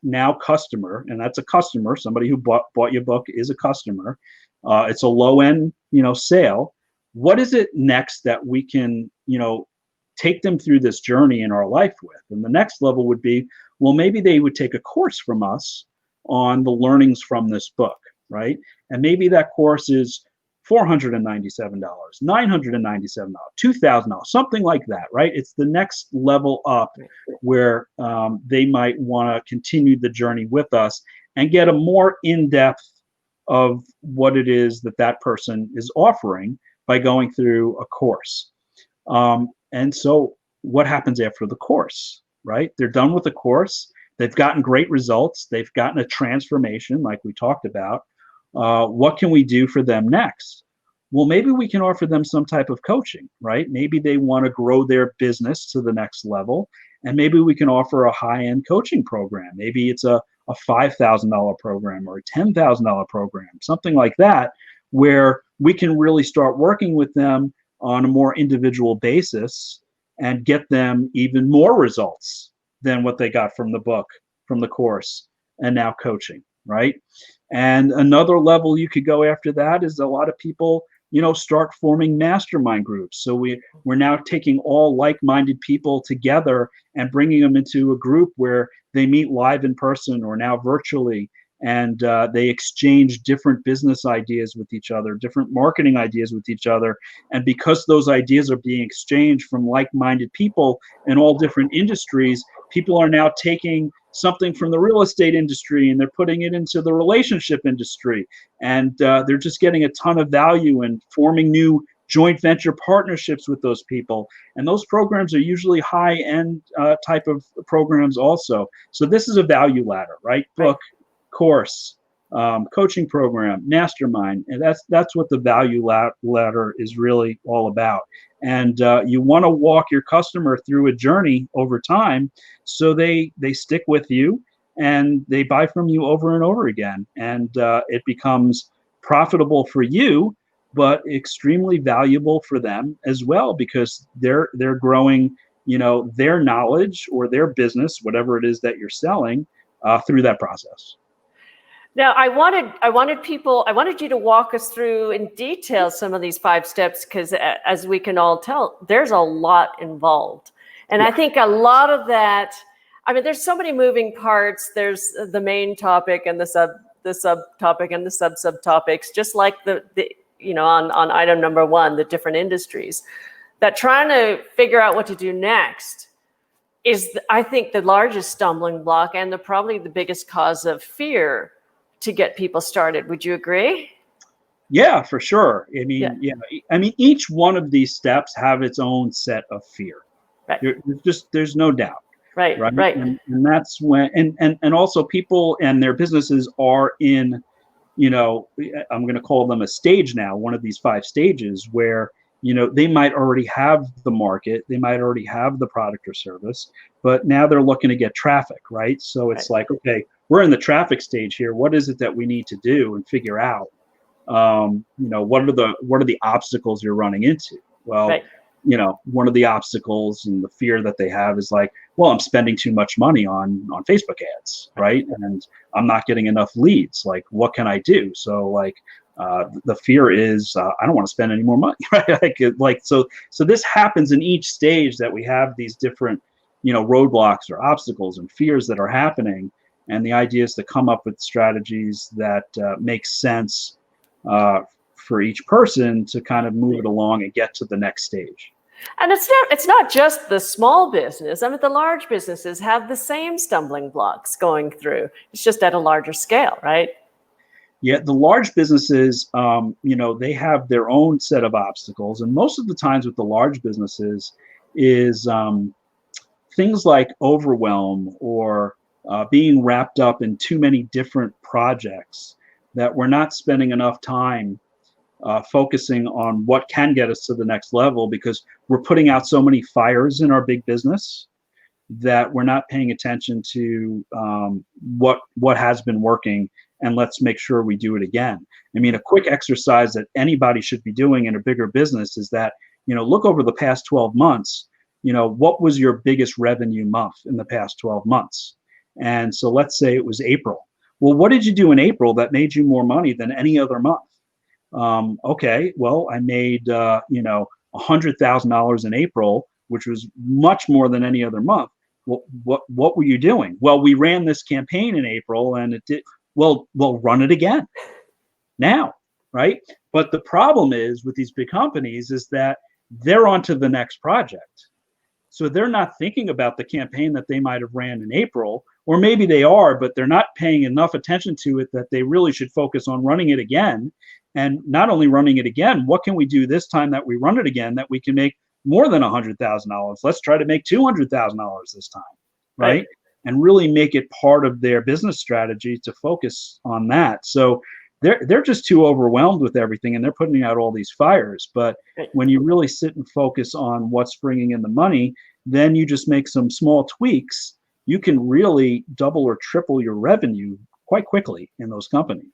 now customer, and that's a customer, somebody who bought your book is a customer. It's a low end, sale. What is it next that we can, take them through this journey in our life with? And the next level would be, well, maybe they would take a course from us on the learnings from this book, right? And maybe that course is $497, $997, $2,000, something like that, right? It's the next level up where they might want to continue the journey with us and get a more in-depth of what it is that person is offering by going through a course. And so what happens after the course, right? They're done with the course. They've gotten great results. They've gotten a transformation like we talked about. What can we do for them next? Well, maybe we can offer them some type of coaching, right? Maybe they want to grow their business to the next level, and maybe we can offer a high-end coaching program. Maybe it's a $5,000 program or a $10,000 program, something like that, where we can really start working with them on a more individual basis and get them even more results than what they got from the book, from the course, and now coaching, right? And another level you could go after that is a lot of people, start forming mastermind groups. So we're now taking all like-minded people together and bringing them into a group where they meet live in person or now virtually, and they exchange different business ideas with each other, different marketing ideas with each other. And because those ideas are being exchanged from like-minded people in all different industries, people are now taking something from the real estate industry and they're putting it into the relationship industry. And they're just getting a ton of value and forming new joint venture partnerships with those people. And those programs are usually high-end type of programs also. So this is a value ladder, right? Book, course, coaching program, mastermind, and that's what the value ladder is really all about. And you want to walk your customer through a journey over time, so they stick with you and they buy from you over and over again, and it becomes profitable for you, but extremely valuable for them as well, because they're growing, their knowledge or their business, whatever it is that you're selling, through that process. Now, I wanted you to walk us through in detail some of these 5 steps, because as we can all tell, there's a lot involved. And I think a lot of that, there's so many moving parts. There's the main topic and the subtopic and the subtopics, just like the on item number 1, the different industries, that trying to figure out what to do next is, I think, the largest stumbling block and probably the biggest cause of fear to get people started. Would you agree? Yeah, for sure. Each one of these steps have its own set of fear. Right. There's no doubt. Right. And that's when, and also people and their businesses are in, I'm going to call them a stage now, one of these 5 stages where, they might already have the market, they might already have the product or service, but now they're looking to get traffic, right? So it's like, okay, we're in the traffic stage here. What is it that we need to do and figure out? What are the obstacles you're running into? Well, one of the obstacles and the fear that they have is like, well, I'm spending too much money on Facebook ads, right? And I'm not getting enough leads. Like, what can I do? So like, the fear is I don't want to spend any more money, right? So this happens in each stage that we have these different, roadblocks or obstacles and fears that are happening. And the idea is to come up with strategies that make sense for each person to kind of move it along and get to the next stage. And it's not just the small business. I mean, the large businesses have the same stumbling blocks going through. It's just at a larger scale, right? Yeah, the large businesses, they have their own set of obstacles. And most of the times with the large businesses is things like overwhelm or being wrapped up in too many different projects that we're not spending enough time focusing on what can get us to the next level, because we're putting out so many fires in our big business that we're not paying attention to what has been working, and let's make sure we do it again. I mean, a quick exercise that anybody should be doing in a bigger business is that, look over the past 12 months, what was your biggest revenue month in the past 12 months? And so let's say it was April. Well, what did you do in April that made you more money than any other month? Okay, well, I made, $100,000 in April, which was much more than any other month. Well, what were you doing? Well, we ran this campaign in April and it did. Well, run it again now, right? But the problem is with these big companies is that they're on to the next project. So they're not thinking about the campaign that they might have ran in April, or maybe they are, but they're not paying enough attention to it that they really should focus on running it again. And not only running it again, what can we do this time that we run it again that we can make more than $100,000? Let's try to make $200,000 this time, right? And really make it part of their business strategy to focus on that. So they're just too overwhelmed with everything, and they're putting out all these fires. But when you really sit and focus on what's bringing in the money, then you just make some small tweaks. You can really double or triple your revenue quite quickly in those companies.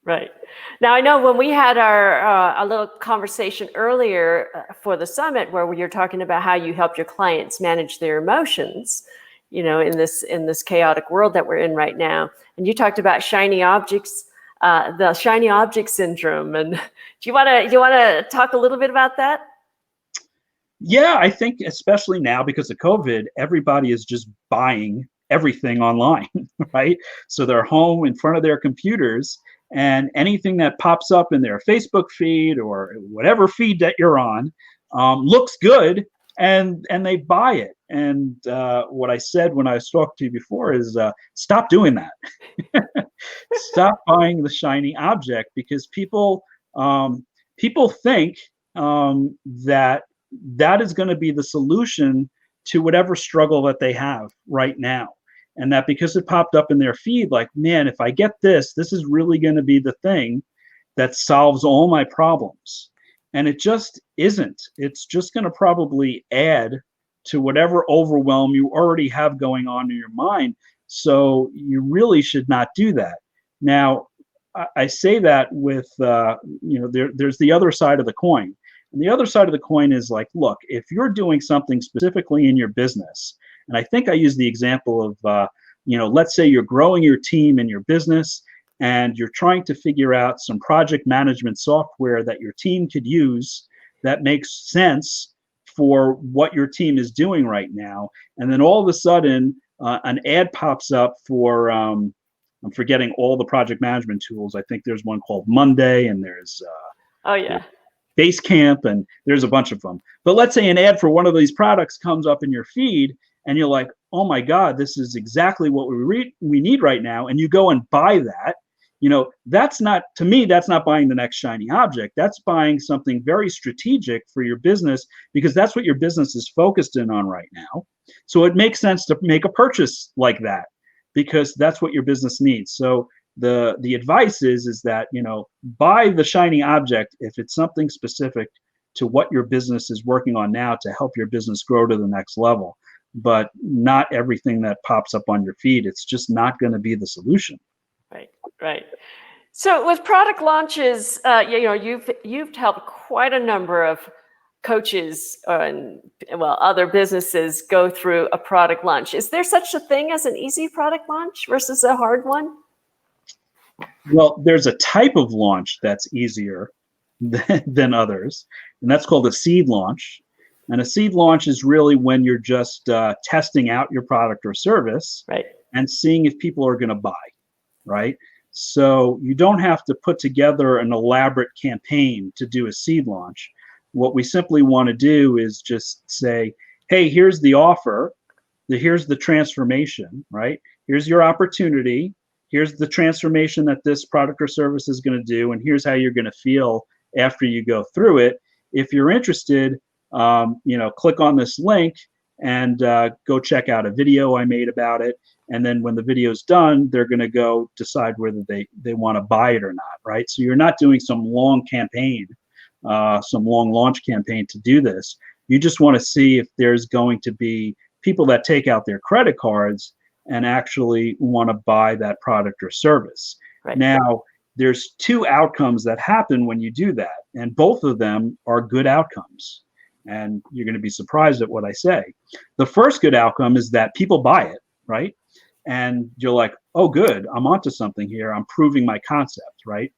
Right. Now, I know when we had our a little conversation earlier for the summit, where you're talking about how you help your clients manage their emotions, in this chaotic world that we're in right now, and you talked about shiny objects, the shiny object syndrome. And do you want to talk a little bit about that? Yeah, I think especially now because of COVID, everybody is just buying everything online, right? So they're home in front of their computers, and anything that pops up in their Facebook feed or whatever feed that you're on looks good, and they buy it. And what I said when I was talking to you before is stop doing that. Stop buying the shiny object, because people think that is going to be the solution to whatever struggle that they have right now. And that because it popped up in their feed, like, man, if I get this is really going to be the thing that solves all my problems. And it just isn't. It's just going to probably add to whatever overwhelm you already have going on in your mind. So you really should not do that. Now, I say that with, there's the other side of the coin. And the other side of the coin is like, look, if you're doing something specifically in your business, and I think I use the example of, let's say you're growing your team in your business and you're trying to figure out some project management software that your team could use that makes sense for what your team is doing right now. And then all of a sudden, an ad pops up for, I'm forgetting all the project management tools. I think there's one called Monday, and there's Basecamp, and there's a bunch of them. But let's say an ad for one of these products comes up in your feed, and you're like, oh my God, this is exactly what we need right now. And you go and buy that. That's not, to me, that's not buying the next shiny object. That's buying something very strategic for your business, because that's what your business is focused in on right now. So it makes sense to make a purchase like that, because that's what your business needs. So the advice is that, buy the shiny object if it's something specific to what your business is working on now to help your business grow to the next level. But not everything that pops up on your feed, it's just not going to be the solution. Right. So with product launches, you've helped quite a number of coaches and other businesses go through a product launch. Is there such a thing as an easy product launch versus a hard one? Well, there's a type of launch that's easier than others, and that's called a seed launch. And a seed launch is really when you're just testing out your product or service, right, and seeing if people are going to buy, right? So you don't have to put together an elaborate campaign to do a seed launch. What we simply want to do is just say, hey, here's the offer, here's the transformation, right? Here's your opportunity. Here's the transformation that this product or service is going to do, and here's how you're going to feel after you go through it. If you're interested, click on this link and go check out a video I made about it. And then when the video's done, they're going to go decide whether they want to buy it or not, right? So you're not doing some long campaign, some long launch campaign to do this. You just want to see if there's going to be people that take out their credit cards and actually want to buy that product or service. Right. Now, there's two outcomes that happen when you do that, and both of them are good outcomes. And you're going to be surprised at what I say. The first good outcome is that people buy it, right? And you're like, oh, good, I'm onto something here. I'm proving my concept, right?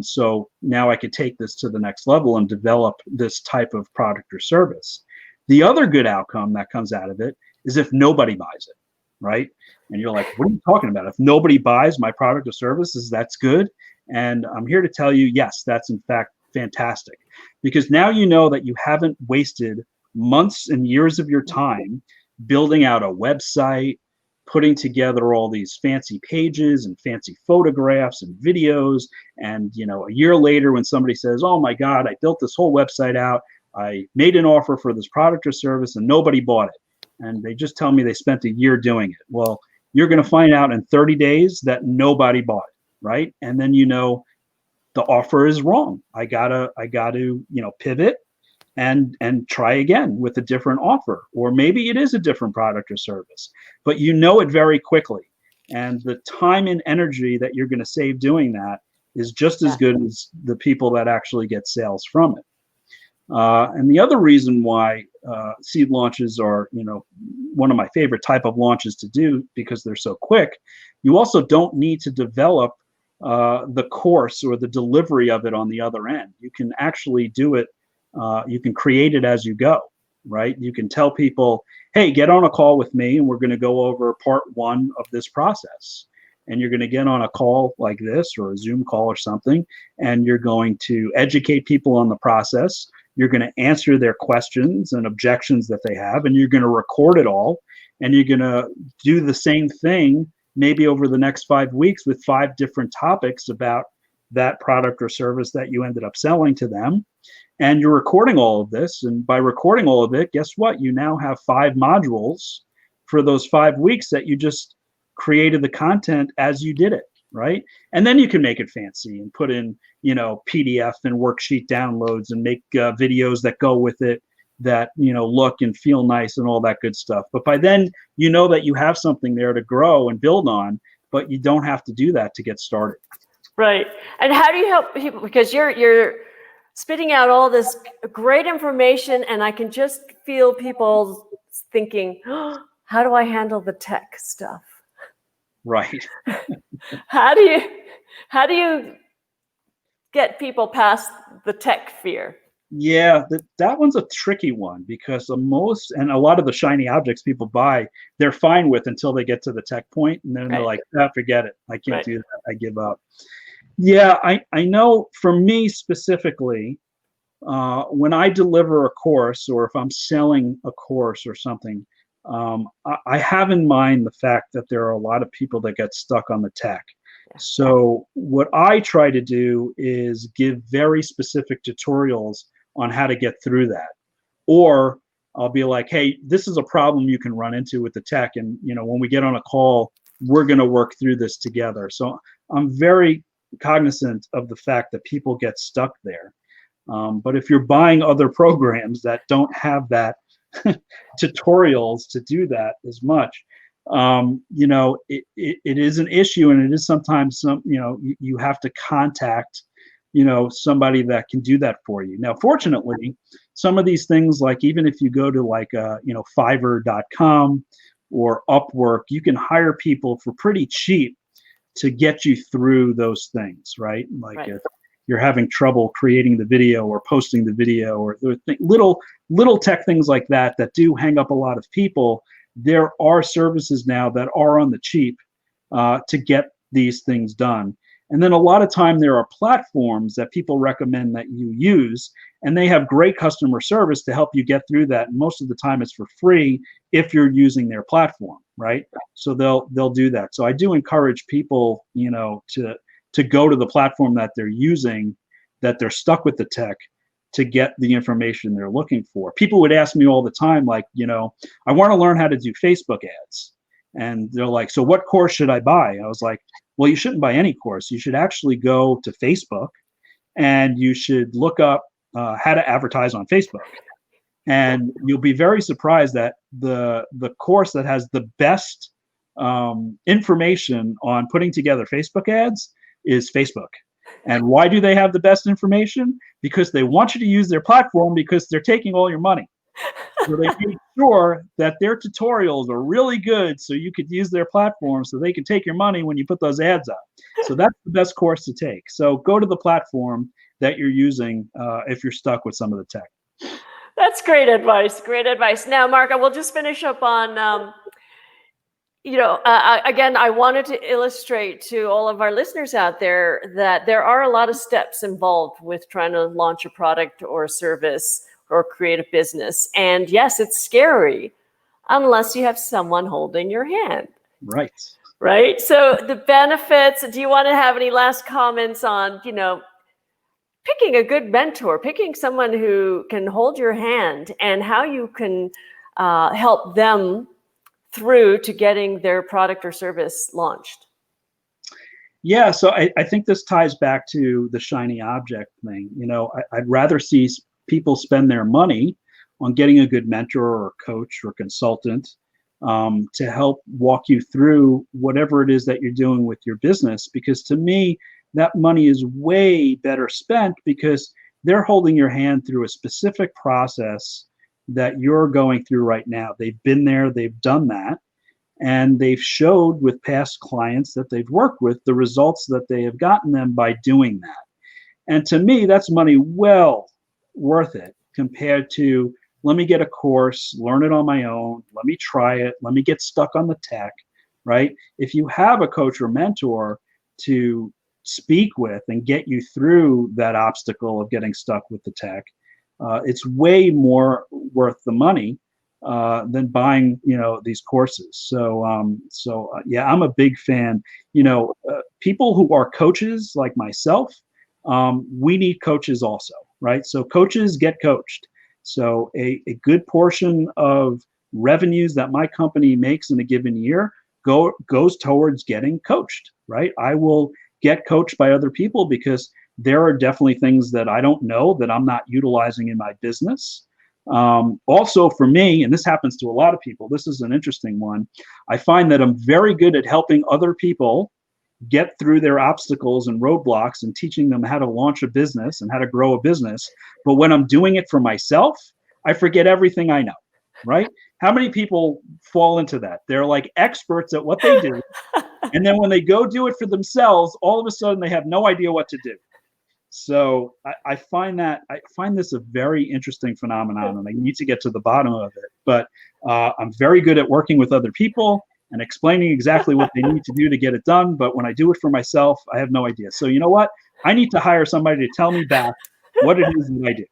So now I could take this to the next level and develop this type of product or service. The other good outcome that comes out of it is if nobody buys it, right? And you're like, what are you talking about? If nobody buys my product or services, that's good. And I'm here to tell you, yes, that's in fact fantastic, because now you know that you haven't wasted months and years of your time building out a website, putting together all these fancy pages and fancy photographs and videos. And, a year later, when somebody says, oh my God, I built this whole website out, I made an offer for this product or service and nobody bought it. And they just tell me they spent a year doing it. Well, you're going to find out in 30 days that nobody bought it, right? And then the offer is wrong. I gotta pivot and try again with a different offer, or maybe it is a different product or service, but it very quickly. And the time and energy that you're going to save doing that is just as good as the people that actually get sales from it. And the other reason why seed launches are, one of my favorite type of launches to do, because they're so quick, you also don't need to develop the course or the delivery of it on the other end. You can actually do it. You can create it as you go, right? You can tell people, hey, get on a call with me and we're going to go over part one of this process. And you're going to get on a call like this or a Zoom call or something, and you're going to educate people on the process. You're going to answer their questions and objections that they have, and you're going to record it all. And you're going to do the same thing maybe over the next 5 weeks with 5 different topics about that product or service that you ended up selling to them. And you're recording all of this. And by recording all of it, guess what? You now have 5 modules for those 5 weeks that you just created the content as you did it, right? And then you can make it fancy and put in, PDF and worksheet downloads and make videos that go with it that, look and feel nice and all that good stuff. But by then, that you have something there to grow and build on, but you don't have to do that to get started. Right. And how do you help people? Because you're spitting out all this great information, and I can just feel people thinking, oh, how do I handle the tech stuff? Right. How do you get people past the tech fear? Yeah, that one's a tricky one, because a lot of the shiny objects people buy, they're fine with until they get to the tech point, and then they're like, forget it. I can't do that. I give up. Yeah, I know for me specifically, when I deliver a course, or if I'm selling a course or something, I have in mind the fact that there are a lot of people that get stuck on the tech. So what I try to do is give very specific tutorials on how to get through that. Or I'll be like, hey, this is a problem you can run into with the tech. And, when we get on a call, we're going to work through this together. So I'm very cognizant of the fact that people get stuck there. But if you're buying other programs that don't have that tutorials to do that as much, it is an issue, and it is sometimes you have to contact somebody that can do that for you. Now, fortunately, some of these things, like even if you go to like, Fiverr.com or Upwork, you can hire people for pretty cheap to get you through those things, right? Like Right. if you're having trouble creating the video or posting the video, or little tech things like that do hang up a lot of people, there are services now that are on the cheap to get these things done. And then a lot of time there are platforms that people recommend that you use, and they have great customer service to help you get through that. And most of the time it's for free if you're using their platform, right? So they'll do that. So I do encourage people, to go to the platform that they're using, that they're stuck with the tech, to get the information they're looking for. People would ask me all the time, like, I want to learn how to do Facebook ads. And they're like, so what course should I buy? I was like, well, you shouldn't buy any course. You should actually go to Facebook and you should look up how to advertise on Facebook. And you'll be very surprised that the course that has the best information on putting together Facebook ads is Facebook. And why do they have the best information? Because they want you to use their platform, because they're taking all your money. So they make sure that their tutorials are really good so you could use their platform so they can take your money when you put those ads up. So that's the best course to take. So go to the platform that you're using if you're stuck with some of the tech. That's great advice. Great advice. Now, Marc, I will just finish up on, again, I wanted to illustrate to all of our listeners out there that there are a lot of steps involved with trying to launch a product or a service or create a business. And yes, it's scary unless you have someone holding your hand. Right. Right. So the benefits, do you want to have any last comments on, picking a good mentor, picking someone who can hold your hand, and how you can help them through to getting their product or service launched? Yeah, so I think this ties back to the shiny object thing. I'd rather see people spend their money on getting a good mentor or coach or consultant to help walk you through whatever it is that you're doing with your business. Because to me, that money is way better spent, because they're holding your hand through a specific process that you're going through right now. They've been there, they've done that, and they've showed with past clients that they've worked with the results that they have gotten them by doing that. And to me, that's money well worth it, compared to, let me get a course, learn it on my own, let me try it, let me get stuck on the tech, right? If you have a coach or mentor to speak with and get you through that obstacle of getting stuck with the tech, it's way more worth the money than buying, these courses. So yeah, I'm a big fan. People who are coaches like myself, we need coaches also, right? So coaches get coached. So a good portion of revenues that my company makes in a given year goes towards getting coached, right? I will get coached by other people because there are definitely things that I don't know that I'm not utilizing in my business. Also for me, and this happens to a lot of people, this is an interesting one. I find that I'm very good at helping other people get through their obstacles and roadblocks and teaching them how to launch a business and how to grow a business. But when I'm doing it for myself, I forget everything I know, right? How many people fall into that? They're like experts at what they do. And then when they go do it for themselves, all of a sudden they have no idea what to do. So I find this a very interesting phenomenon, and I need to get to the bottom of it. But I'm very good at working with other people and explaining exactly what they need to do to get it done. But when I do it for myself, I have no idea. So you know what? I need to hire somebody to tell me back what it is that I do.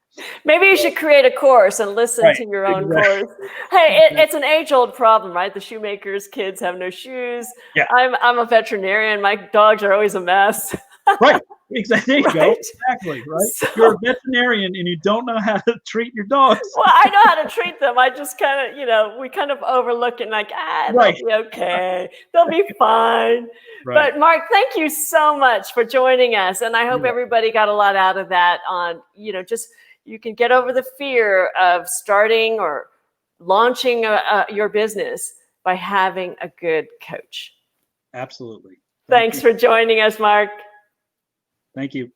Maybe you should create a course and listen to your own course. Hey, it's an age-old problem, right? The shoemaker's kids have no shoes. Yeah. I'm a veterinarian. My dogs are always a mess. Right. Exactly. There you go. Right? Exactly. Right. So, You're a veterinarian and you don't know how to treat your dogs. well, I know how to treat them. I just kind of, we kind of overlook it and like, Right. they'll be okay. They'll be fine. Right. But Marc, thank you so much for joining us. And I hope everybody got a lot out of that on, just you can get over the fear of starting or launching your business by having a good coach. Absolutely. Thanks for joining us, Marc. Thank you.